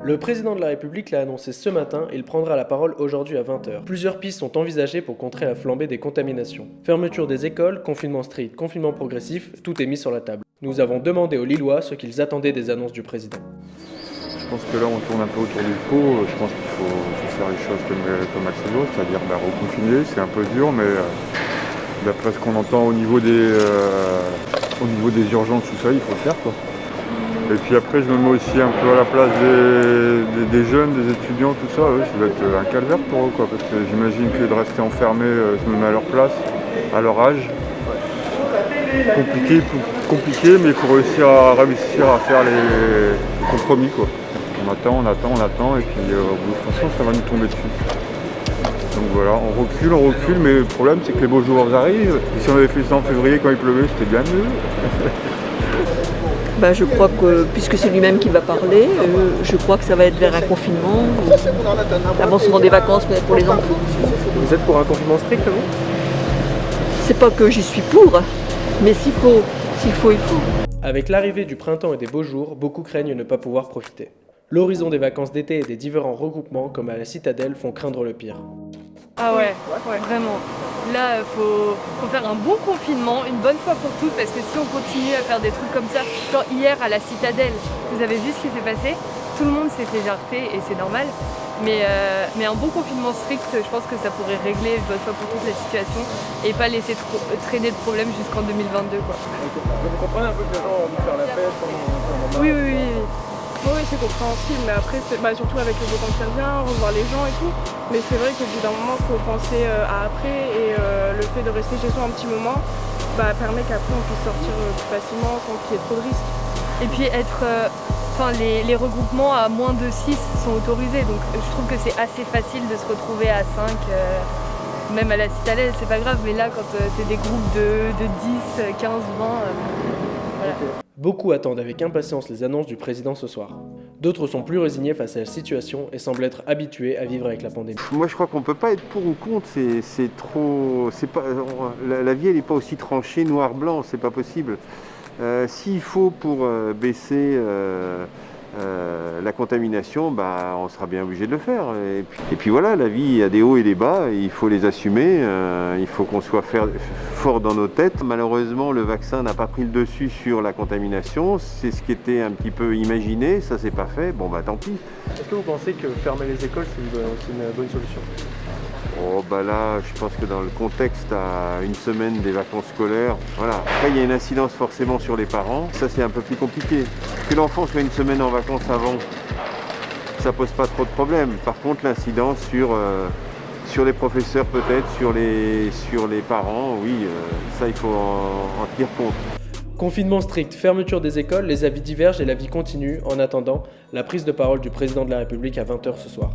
Le président de la République l'a annoncé ce matin et il prendra la parole aujourd'hui à 20h. Plusieurs pistes sont envisagées pour contrer la flambée des contaminations. Fermeture des écoles, confinement strict, confinement progressif, tout est mis sur la table. Nous avons demandé aux Lillois ce qu'ils attendaient des annonces du président. Je pense que là on tourne un peu autour du pot. Je pense qu'il faut faire les choses comme elles se doivent, c'est-à-dire reconfiner, c'est un peu dur, mais d'après ce qu'on entend au niveau des urgences, tout ça, il faut le faire, quoi. Et puis après, je me mets aussi un peu à la place des jeunes, des étudiants, tout ça. Ça va être un calvaire pour eux, quoi, parce que j'imagine que de rester enfermés, je me mets à leur place, à leur âge. Compliqué, mais il faut réussir à faire les compromis, quoi. On attend, et puis de toute façon, ça va nous tomber dessus. Donc voilà, on recule, mais le problème, c'est que les beaux jours arrivent. Et si on avait fait ça en février quand il pleuvait, c'était bien mieux. Je crois que, puisque c'est lui-même qui va parler, je crois que ça va être vers un confinement, avancement des vacances peut-être pour les enfants. Vous êtes pour un confinement strict, vous ? C'est pas que j'y suis pour, mais s'il faut, il faut. Avec l'arrivée du printemps et des beaux jours, beaucoup craignent ne pas pouvoir profiter. L'horizon des vacances d'été et des différents regroupements, comme à la Citadelle, font craindre le pire. Ah ouais, vraiment. Là, faut faire un bon confinement, une bonne fois pour toutes, parce que si on continue à faire des trucs comme ça, genre hier à la Citadelle, vous avez vu ce qui s'est passé, tout le monde s'est fait jarter et c'est normal. Mais un bon confinement strict, je pense que ça pourrait régler une bonne fois pour toutes la situation et pas laisser traîner de problèmes jusqu'en 2022, quoi. Vous comprenez un peu que les gens ont envie de faire la fête pendant... Oui, c'est compréhensible, mais après, surtout avec le beau temps qui revient, revoir les gens et tout. Mais c'est vrai qu'au bout d'un moment, il faut penser à après, et le fait de rester chez soi un petit moment permet qu'après on puisse sortir plus facilement sans qu'il y ait trop de risques. Et puis les regroupements à moins de 6 sont autorisés, donc je trouve que c'est assez facile de se retrouver à 5, même à la Citadelle, c'est pas grave, mais là quand c'est des groupes de 10, 15, 20, voilà. Beaucoup attendent avec impatience les annonces du président ce soir. D'autres sont plus résignés face à la situation et semblent être habitués à vivre avec la pandémie. Moi je crois qu'on ne peut pas être pour ou contre, la vie elle n'est pas aussi tranchée noir-blanc, c'est pas possible. S'il faut pour baisser la contamination, on sera bien obligé de le faire. Et puis voilà, la vie, il y a des hauts et des bas, il faut les assumer, il faut qu'on soit fort dans nos têtes. Malheureusement, le vaccin n'a pas pris le dessus sur la contamination, c'est ce qui était un petit peu imaginé, ça s'est pas fait, tant pis. Est-ce que vous pensez que fermer les écoles, c'est une bonne solution ? Là, je pense que dans le contexte à une semaine des vacances scolaires, voilà. Après, il y a une incidence forcément sur les parents. Ça, c'est un peu plus compliqué. Que l'enfant soit une semaine en vacances avant, ça pose pas trop de problèmes. Par contre, l'incidence sur les professeurs peut-être, sur les parents, oui, ça, il faut en tenir compte. Confinement strict, fermeture des écoles, les avis divergent et la vie continue. En attendant, la prise de parole du président de la République à 20h ce soir.